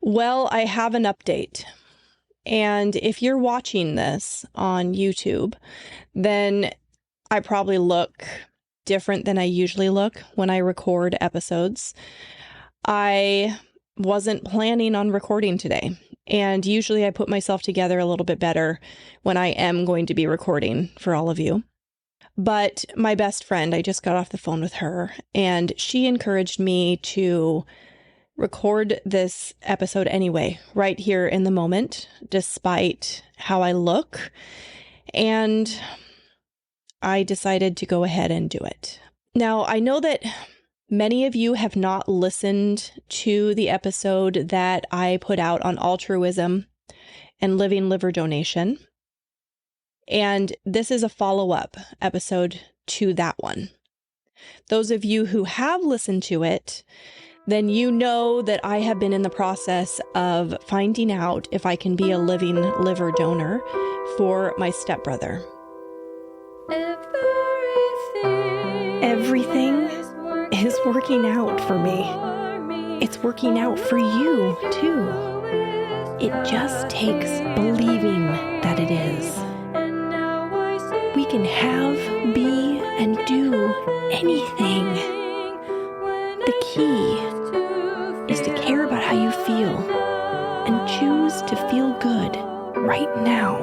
Well, I have an update. And if you're watching this on YouTube, then I probably look different than I usually look when I record episodes. I wasn't planning on recording today, and usually I put myself together a little bit better when I am going to be recording for all of you. But my best friend, I just got off the phone with her, and she encouraged me to record this episode anyway, right here in the moment, despite how I look. And I decided to go ahead and do it. Now, I know that many of you have not listened to the episode that I put out on altruism and living liver donation. And this is a follow-up episode to that one. Those of you who have listened to it, then you know that I have been in the process of finding out if I can be a living liver donor for my stepbrother. Everything is working out for me. It's working out for you, too. It just takes believing that it is. We can have, be, and do anything. The key is to care about how you feel and choose to feel good right now.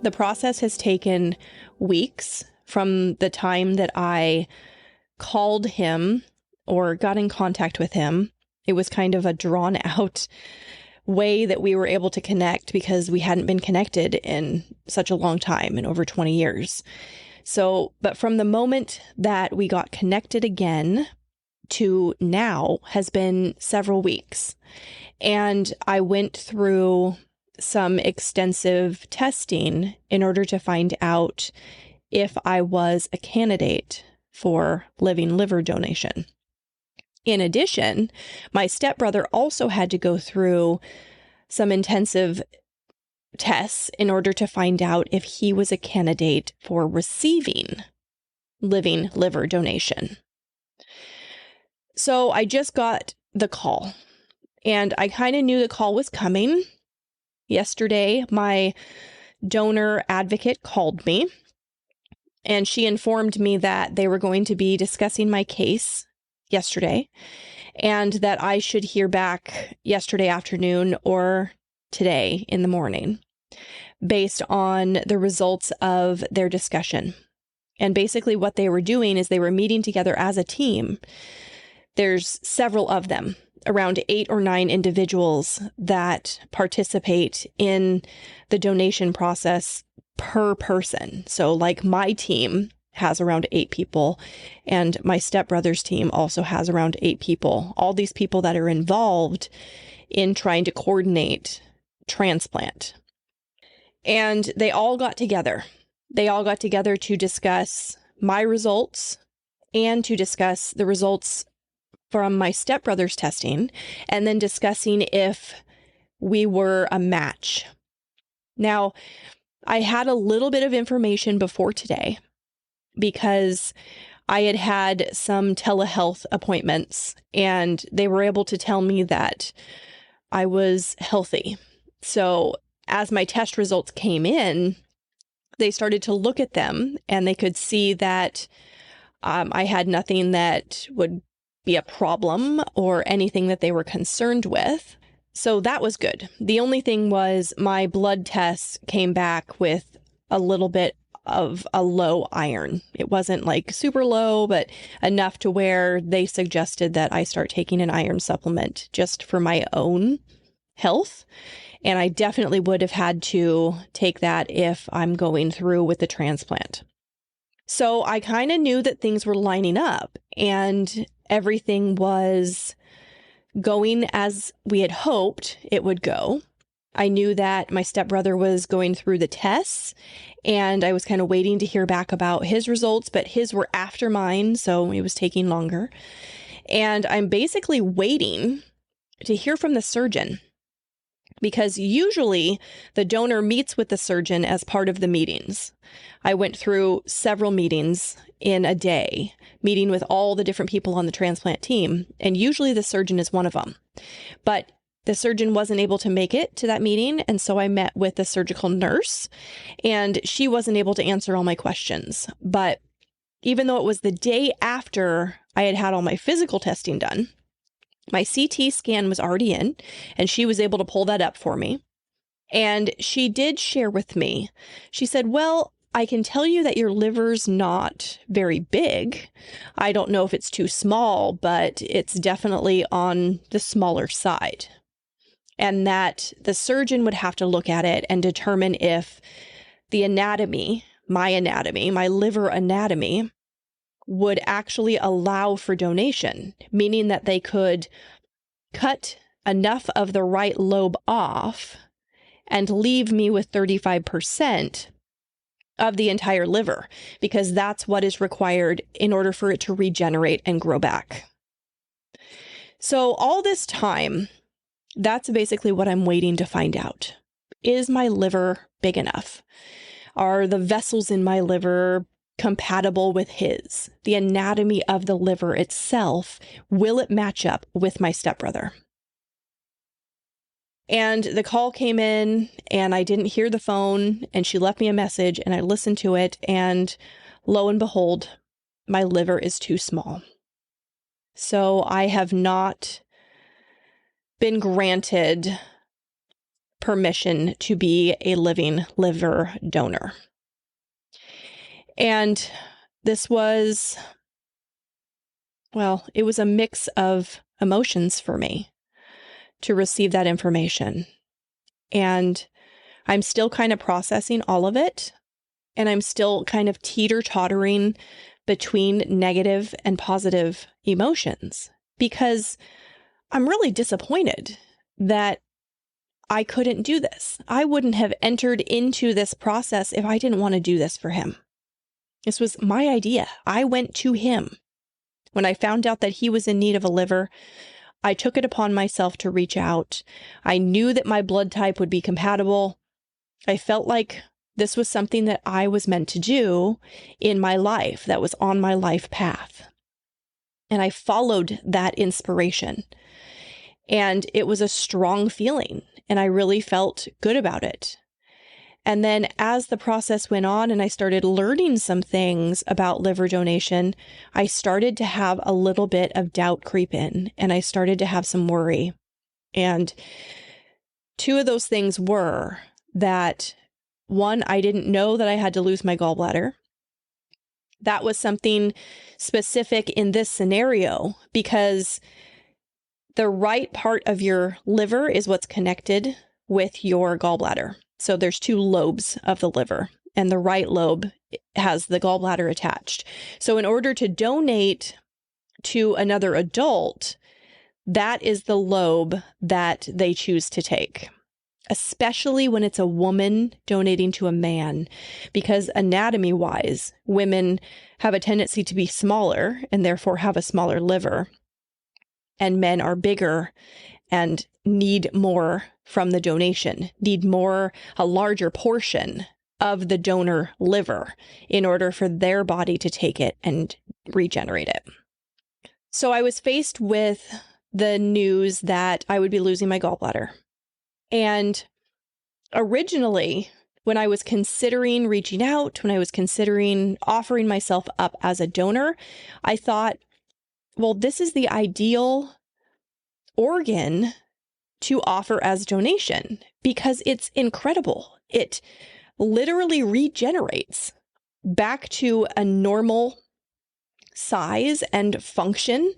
The process has taken weeks from the time that I called him or got in contact with him. It was kind of a drawn out way that we were able to connect because we hadn't been connected in such a long time, in over 20 years. But from the moment that we got connected again to now has been several weeks. And I went through some extensive testing in order to find out if I was a candidate for living liver donation. In addition, my stepbrother also had to go through some intensive tests in order to find out if he was a candidate for receiving living liver donation. So I just got the call, and I kind of knew the call was coming. Yesterday, my donor advocate called me, and she informed me that they were going to be discussing my case yesterday, and that I should hear back yesterday afternoon or today in the morning based on the results of their discussion. And basically what they were doing is they were meeting together as a team. There's several of them, around 8 or 9 individuals that participate in the donation process per person. So like my team has around 8 people, and my stepbrother's team also has around 8 people. All these people that are involved in trying to coordinate transplant. And they all got together. They all got together to discuss my results and to discuss the results from my stepbrother's testing, and then discussing if we were a match. Now, I had a little bit of information before today because I had had some telehealth appointments, and they were able to tell me that I was healthy. So as my test results came in, they started to look at them, and they could see that I had nothing that would be a problem or anything that they were concerned with. So that was good. The only thing was my blood tests came back with a little bit of a low iron. It wasn't like super low, but enough to where they suggested that I start taking an iron supplement just for my own health. And I definitely would have had to take that if I'm going through with the transplant. So I kind of knew that things were lining up and everything was going as we had hoped it would go. I knew that my stepbrother was going through the tests, and I was kind of waiting to hear back about his results, but his were after mine, so it was taking longer. And I'm basically waiting to hear from the surgeon. because usually the donor meets with the surgeon as part of the meetings. I went through several meetings in a day, meeting with all the different people on the transplant team, and usually the surgeon is one of them. But the surgeon wasn't able to make it to that meeting, and so I met with the surgical nurse, and she wasn't able to answer all my questions. But even though it was the day after I had had all my physical testing done, my CT scan was already in, and she was able to pull that up for me. And she did share with me, she said, well, I can tell you that your liver's not very big. I don't know if it's too small, but it's definitely on the smaller side. And that the surgeon would have to look at it and determine if the anatomy, my liver anatomy, would actually allow for donation, meaning that they could cut enough of the right lobe off and leave me with 35% of the entire liver, because that's what is required in order for it to regenerate and grow back. So all this time, that's basically what I'm waiting to find out. Is my liver big enough? Are the vessels in my liver compatible with his? The anatomy of the liver itself, will it match up with my stepbrother? And the call came in and I didn't hear the phone, and she left me a message and I listened to it, and lo and behold, my liver is too small. So I have not been granted permission to be a living liver donor. And this was, well, it was a mix of emotions for me to receive that information. And I'm still kind of processing all of it. And I'm still kind of teeter-tottering between negative and positive emotions, because I'm really disappointed that I couldn't do this. I wouldn't have entered into this process if I didn't want to do this for him. This was my idea. I went to him. When I found out that he was in need of a liver, I took it upon myself to reach out. I knew that my blood type would be compatible. I felt like this was something that I was meant to do in my life, that was on my life path. And I followed that inspiration. And it was a strong feeling, and I really felt good about it. And then as the process went on and I started learning some things about liver donation, I started to have a little bit of doubt creep in, and I started to have some worry. And two of those things were that, one, I didn't know that I had to lose my gallbladder. That was something specific in this scenario, because the right part of your liver is what's connected with your gallbladder. So there's two lobes of the liver, and the right lobe has the gallbladder attached. So in order to donate to another adult, that is the lobe that they choose to take, especially when it's a woman donating to a man, because anatomy-wise, women have a tendency to be smaller and therefore have a smaller liver, and men are bigger and need more from the donation, need more, a larger portion of the donor liver in order for their body to take it and regenerate it. So I was faced with the news that I would be losing my gallbladder. And originally, when I was considering reaching out, when I was considering offering myself up as a donor, I thought, well, this is the ideal organ to offer as donation because it's incredible. It literally regenerates back to a normal size and function.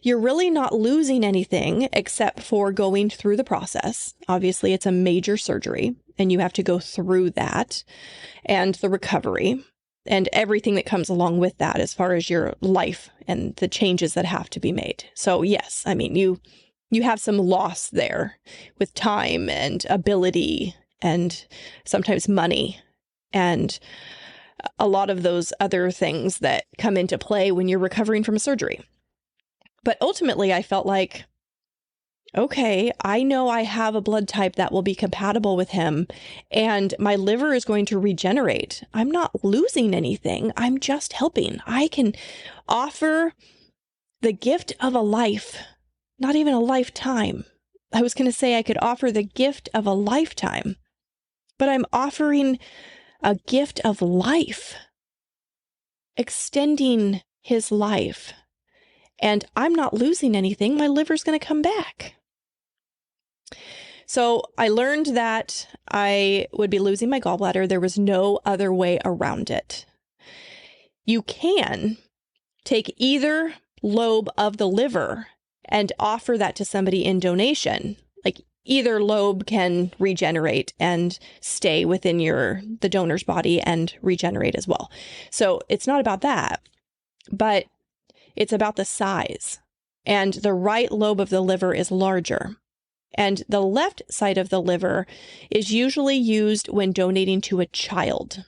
You're really not losing anything except for going through the process. Obviously, it's a major surgery and you have to go through that and the recovery and everything that comes along with that as far as your life and the changes that have to be made. So yes, I mean, you have some loss there with time and ability and sometimes money and a lot of those other things that come into play when you're recovering from a surgery. But ultimately, I felt like okay, I know I have a blood type that will be compatible with him, and my liver is going to regenerate. I'm not losing anything. I'm just helping. I can offer the gift of a life, not even a lifetime. I was going to say I could offer the gift of a lifetime, but I'm offering a gift of life, extending his life. And I'm not losing anything. My liver's going to come back. So I learned that I would be losing my gallbladder. There was no other way around it. You can take either lobe of the liver and offer that to somebody in donation. Like either lobe can regenerate and stay within the donor's body and regenerate as well. So it's not about that, but it's about the size. And the right lobe of the liver is larger. And the left side of the liver is usually used when donating to a child,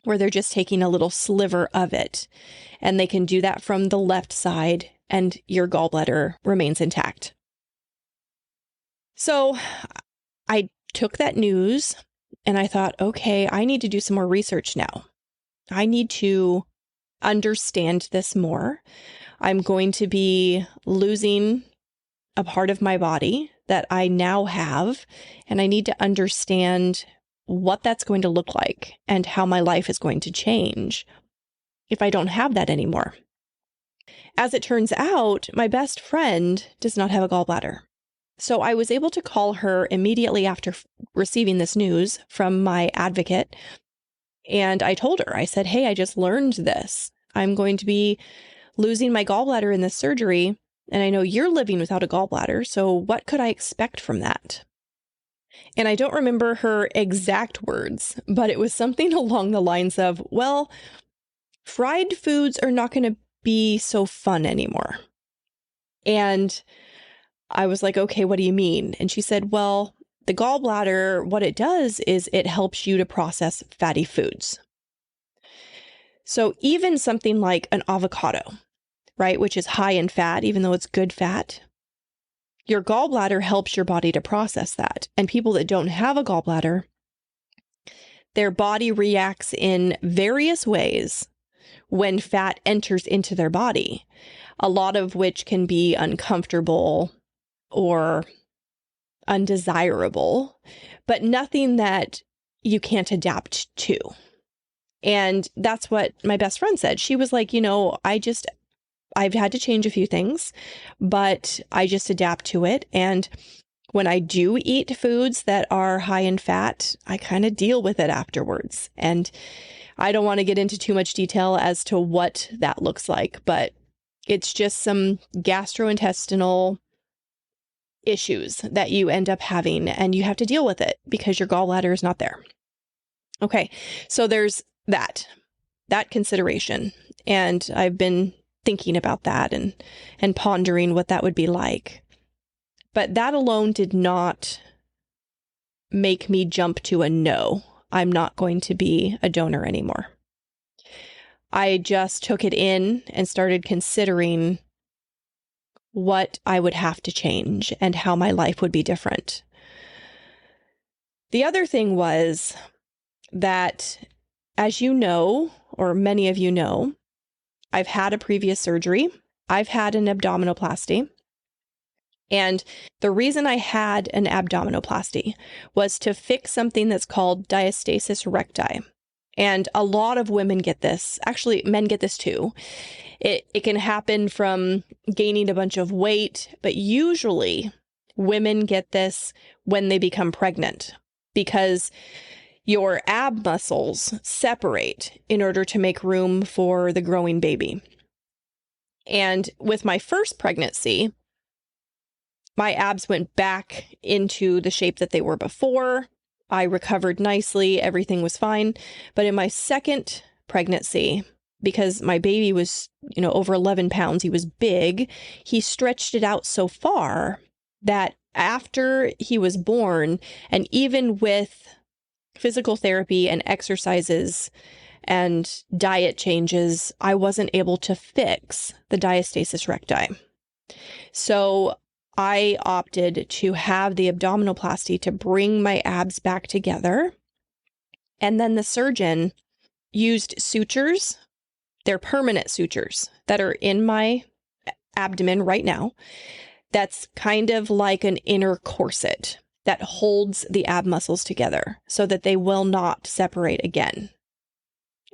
where they're just taking a little sliver of it. And they can do that from the left side, and your gallbladder remains intact. So I took that news and I thought, okay, I need to do some more research now. I need to understand this more. I'm going to be losing a part of my body that I now have, and I need to understand what that's going to look like and how my life is going to change if I don't have that anymore. As it turns out, my best friend does not have a gallbladder. So I was able to call her immediately after receiving this news from my advocate. And I told her, I said, hey, I just learned this. I'm going to be losing my gallbladder in this surgery. And I know you're living without a gallbladder. So what could I expect from that? And I don't remember her exact words, but it was something along the lines of, well, fried foods are not going to be so fun anymore. And I was like, okay, what do you mean? And she said, well, the gallbladder, what it does is it helps you to process fatty foods. So even something like an avocado, right, which is high in fat, even though it's good fat, your gallbladder helps your body to process that. And people that don't have a gallbladder, their body reacts in various ways when fat enters into their body, a lot of which can be uncomfortable or undesirable, but nothing that you can't adapt to. And that's what my best friend said. She was like, I've had to change a few things, but I just adapt to it. And when I do eat foods that are high in fat, I kind of deal with it afterwards. And I don't want to get into too much detail as to what that looks like, but it's just some gastrointestinal issues that you end up having, and you have to deal with it because your gallbladder is not there. Okay, so there's that consideration. And I've been thinking about that and pondering what that would be like. But that alone did not make me jump to a no. I'm not going to be a donor anymore. I just took it in and started considering what I would have to change and how my life would be different. The other thing was that, as you know, or many of you know, I've had a previous surgery. I've had an abdominoplasty. And the reason I had an abdominoplasty was to fix something that's called diastasis recti. And a lot of women get this. Actually, men get this too. It can happen from gaining a bunch of weight, but usually women get this when they become pregnant because your ab muscles separate in order to make room for the growing baby. And with my first pregnancy, my abs went back into the shape that they were before. I recovered nicely. Everything was fine. But in my second pregnancy, because my baby was, over 11 pounds, he was big, he stretched it out so far that after he was born, and even with physical therapy and exercises and diet changes, I wasn't able to fix the diastasis recti. So I opted to have the abdominoplasty to bring my abs back together. And then the surgeon used sutures. They're permanent sutures that are in my abdomen right now. That's kind of like an inner corset that holds the ab muscles together so that they will not separate again.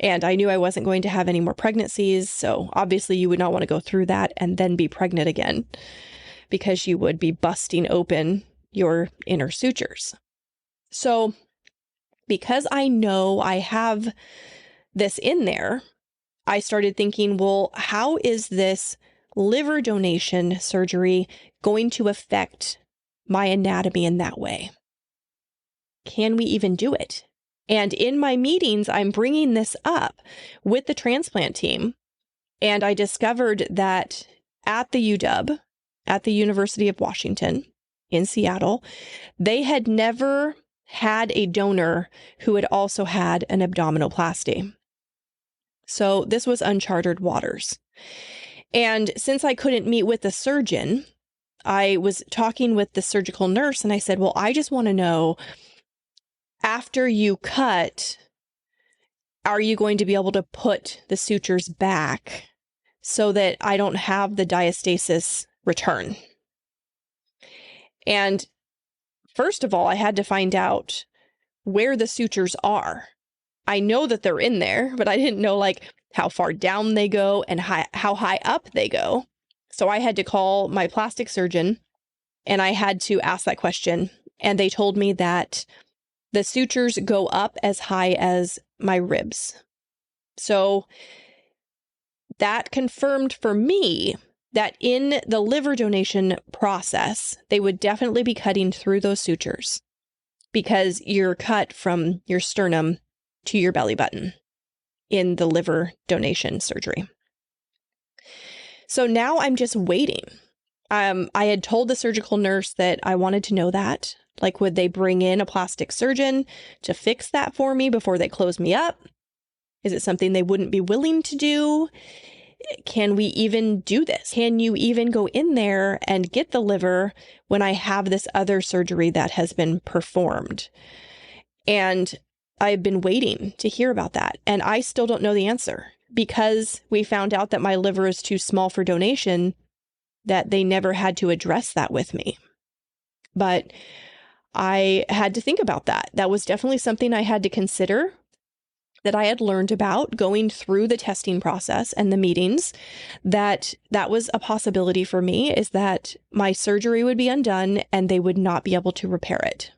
And I knew I wasn't going to have any more pregnancies. So obviously you would not want to go through that and then be pregnant again, because you would be busting open your inner sutures. So because I know I have this in there, I started thinking, well, how is this liver donation surgery going to affect my anatomy in that way? Can we even do it? And in my meetings, I'm bringing this up with the transplant team. And I discovered that at the UW, at the University of Washington in Seattle, they had never had a donor who had also had an abdominoplasty. So this was uncharted waters. And since I couldn't meet with the surgeon, I was talking with the surgical nurse and I said, well, I just want to know, after you cut, are you going to be able to put the sutures back so that I don't have the diastasis return? And first of all, I had to find out where the sutures are. I know that they're in there, but I didn't know how far down they go and how high up they go. So I had to call my plastic surgeon and I had to ask that question. And they told me that the sutures go up as high as my ribs. So that confirmed for me that in the liver donation process, they would definitely be cutting through those sutures, because you're cut from your sternum to your belly button in the liver donation surgery. So now I'm just waiting. I had told the surgical nurse that I wanted to know that. Would they bring in a plastic surgeon to fix that for me before they close me up? Is it something they wouldn't be willing to do? Can we even do this? Can you even go in there and get the liver when I have this other surgery that has been performed? And I've been waiting to hear about that. And I still don't know the answer, because we found out that my liver is too small for donation, that they never had to address that with me. But I had to think about that. That was definitely something I had to consider, that I had learned about going through the testing process and the meetings, that was a possibility for me, is that my surgery would be undone and they would not be able to repair it.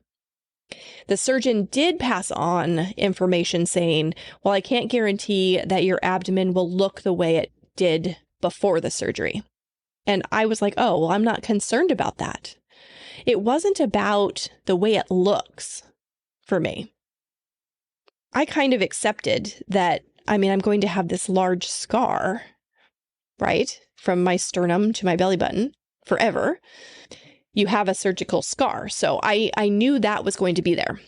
The surgeon did pass on information saying, well, I can't guarantee that your abdomen will look the way it did before the surgery. And I was like, oh, well, I'm not concerned about that. It wasn't about the way it looks for me. I kind of accepted that, I'm going to have this large scar, right, from my sternum to my belly button forever. You have a surgical scar. So I knew that was going to be there.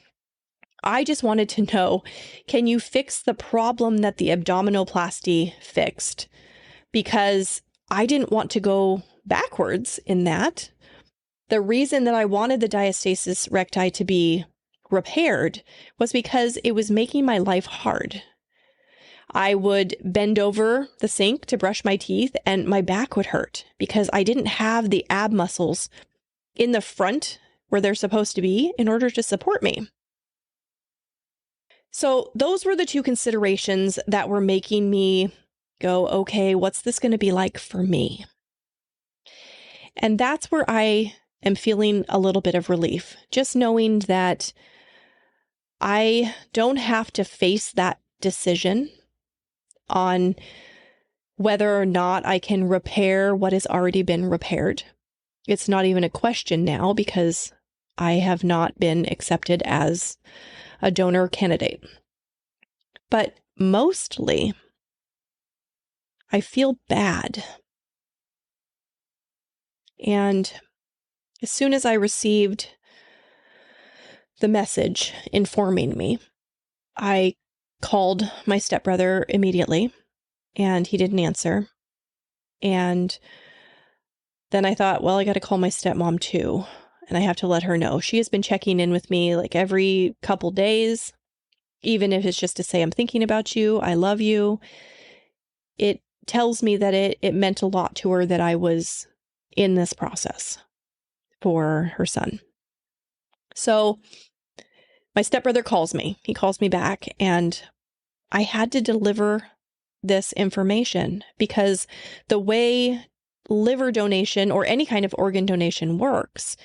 I just wanted to know, can you fix the problem that the abdominoplasty fixed? Because I didn't want to go backwards in that. The reason that I wanted the diastasis recti to be repaired was because it was making my life hard. I would bend over the sink to brush my teeth and my back would hurt because I didn't have the ab muscles in the front where they're supposed to be in order to support me. So those were the two considerations that were making me go, okay, what's this going to be like for me? And that's where I am feeling a little bit of relief, just knowing that I don't have to face that decision on whether or not I can repair what has already been repaired. It's not even a question now because I have not been accepted as a donor candidate. But mostly, I feel bad. And as soon as I received the message informing me, I called my stepbrother immediately, and he didn't answer. And then I thought, well, I got to call my stepmom too. And I have to let her know. She has been checking in with me like every couple days, even if it's just to say, I'm thinking about you. I love you. It tells me that it meant a lot to her that I was in this process for her son. So my stepbrother calls me. He calls me back, and I had to deliver this information because the way liver donation or any kind of organ donation works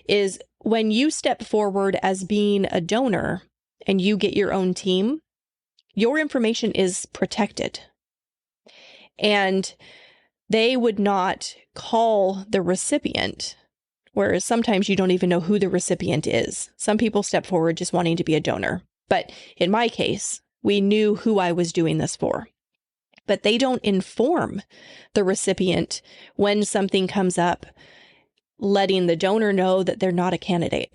is when you step forward as being a donor and you get your own team, your information is protected. And they would not call the recipient, whereas sometimes you don't even know who the recipient is. Some people step forward just wanting to be a donor. But in my case, we knew who I was doing this for. But they don't inform the recipient when something comes up, letting the donor know that they're not a candidate.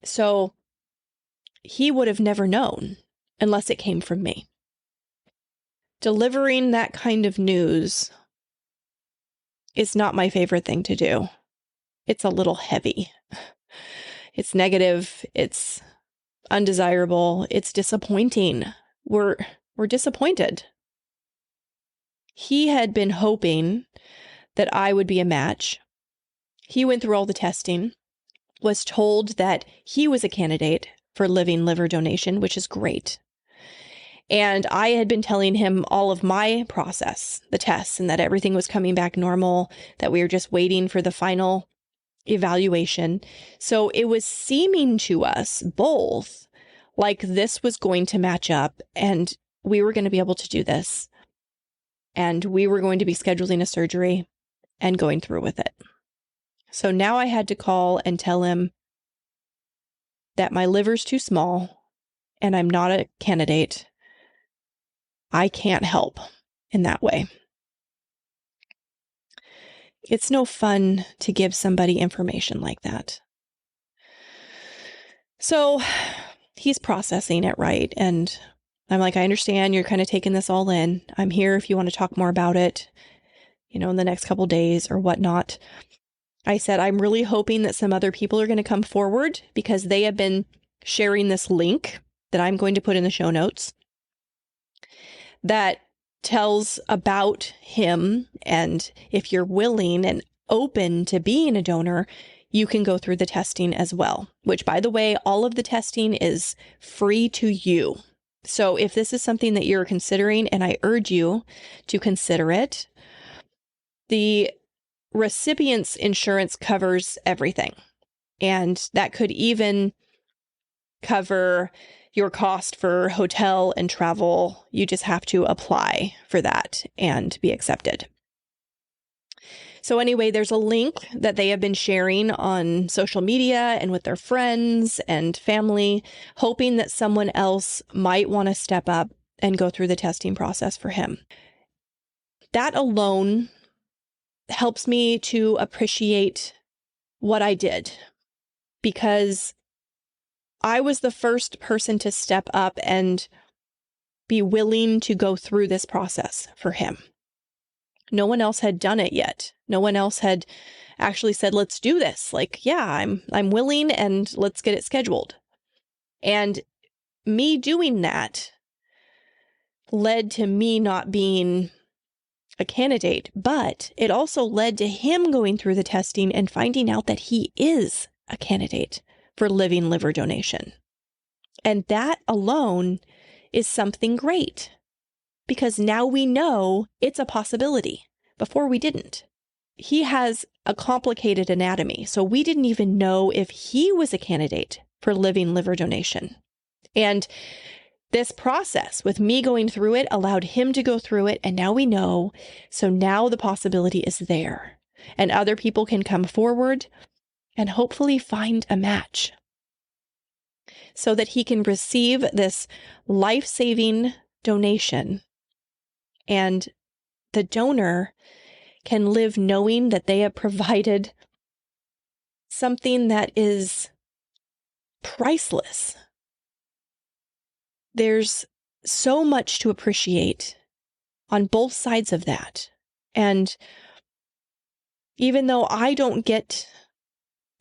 So he would have never known unless it came from me. Delivering that kind of news is not my favorite thing to do. It's a little heavy. It's negative. It's undesirable. It's disappointing. We're disappointed. He had been hoping that I would be a match. He went through all the testing, was told that he was a candidate for living liver donation, which is great. And I had been telling him all of my process, the tests, and that everything was coming back normal, that we were just waiting for the final evaluation. So it was seeming to us both like this was going to match up and we were going to be able to do this. And we were going to be scheduling a surgery and going through with it. So now I had to call and tell him that my liver's too small and I'm not a candidate. I can't help in that way. It's no fun to give somebody information like that. So he's processing it, right? And I'm like, I understand you're kind of taking this all in. I'm here if you want to talk more about it, in the next couple days or whatnot. I said, I'm really hoping that some other people are going to come forward because they have been sharing this link that I'm going to put in the show notes that tells about him. And if you're willing and open to being a donor, you can go through the testing as well, which, by the way, all of the testing is free to you. So if this is something that you're considering, and I urge you to consider it, the recipient's insurance covers everything. And that could even cover your cost for hotel and travel. You just have to apply for that and be accepted. So anyway, there's a link that they have been sharing on social media and with their friends and family, hoping that someone else might want to step up and go through the testing process for him. That alone helps me to appreciate what I did, because I was the first person to step up and be willing to go through this process for him. No one else had done it yet. No one else had actually said, let's do this. Like, yeah, I'm willing and let's get it scheduled. And me doing that led to me not being a candidate, but it also led to him going through the testing and finding out that he is a candidate for living liver donation. And that alone is something great, because now we know it's a possibility. Before we didn't. He has a complicated anatomy, so we didn't even know if he was a candidate for living liver donation. And this process with me going through it allowed him to go through it, and now we know. So now the possibility is there, and other people can come forward and hopefully find a match so that he can receive this life-saving donation, and the donor can live knowing that they have provided something that is priceless. There's so much to appreciate on both sides of that. And even though I don't get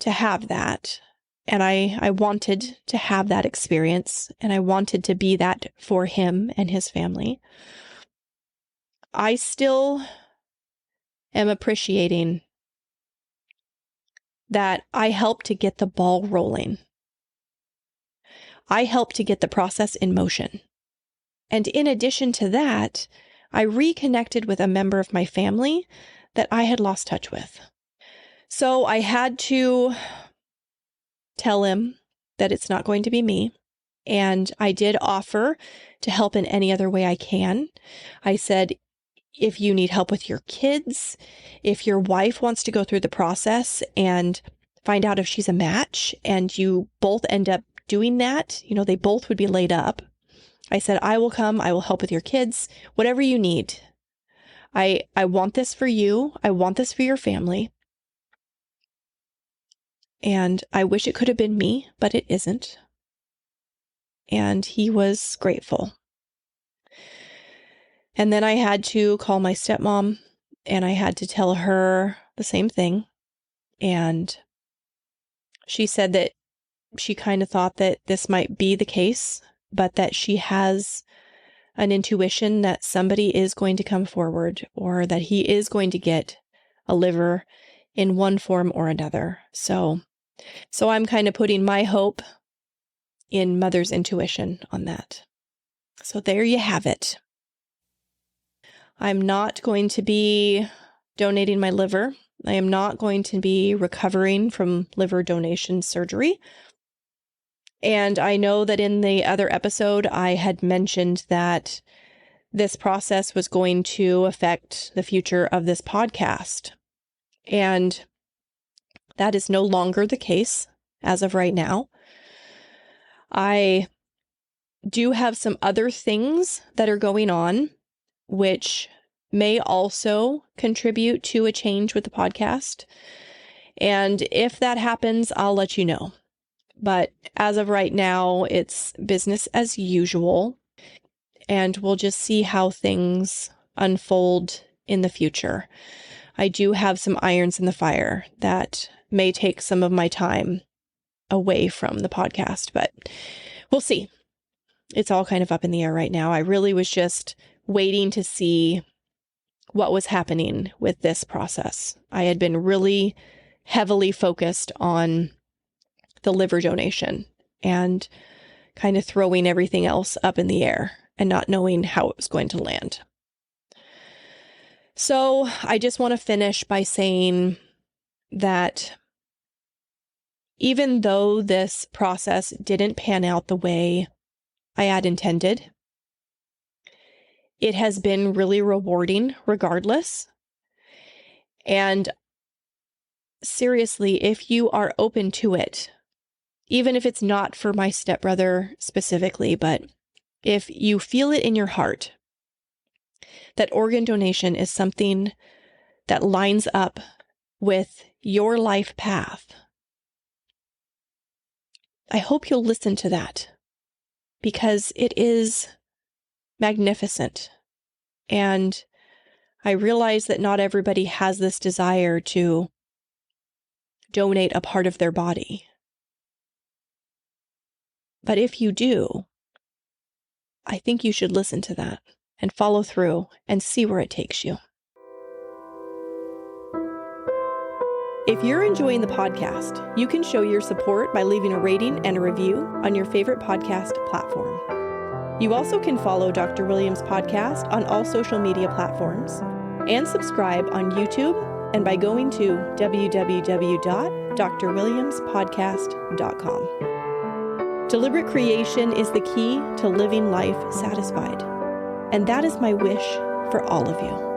to have that, and I wanted to have that experience, and I wanted to be that for him and his family, I still am appreciating that I helped to get the ball rolling. I helped to get the process in motion. And in addition to that, I reconnected with a member of my family that I had lost touch with. So I had to tell him that it's not going to be me. And I did offer to help in any other way I can. I said, if you need help with your kids, if your wife wants to go through the process and find out if she's a match and you both end up doing that, they both would be laid up. I said, I will come. I will help with your kids, whatever you need. I want this for you. I want this for your family. And I wish it could have been me, but it isn't. And he was grateful. And then I had to call my stepmom, and I had to tell her the same thing. And she said that she kind of thought that this might be the case, but that she has an intuition that somebody is going to come forward, or that he is going to get a liver in one form or another. So I'm kind of putting my hope in Mother's intuition on that. So there you have it. I'm not going to be donating my liver. I am not going to be recovering from liver donation surgery. And I know that in the other episode, I had mentioned that this process was going to affect the future of this podcast. And that is no longer the case as of right now. I do have some other things that are going on, which may also contribute to a change with the podcast. And if that happens, I'll let you know. But as of right now, it's business as usual. And we'll just see how things unfold in the future. I do have some irons in the fire that may take some of my time away from the podcast, but we'll see. It's all kind of up in the air right now. I really was just waiting to see what was happening with this process. I had been really heavily focused on the liver donation and kind of throwing everything else up in the air and not knowing how it was going to land. So I just want to finish by saying that even though this process didn't pan out the way I had intended, it has been really rewarding regardless. And seriously, if you are open to it, even if it's not for my stepbrother specifically, but if you feel it in your heart that organ donation is something that lines up with your life path, I hope you'll listen to that, because it is magnificent. And I realize that not everybody has this desire to donate a part of their body. But if you do, I think you should listen to that and follow through and see where it takes you. If you're enjoying the podcast, you can show your support by leaving a rating and a review on your favorite podcast platform. You also can follow Dr. Williams' podcast on all social media platforms and subscribe on YouTube and by going to www.drwilliamspodcast.com. Deliberate creation is the key to living life satisfied, and that is my wish for all of you.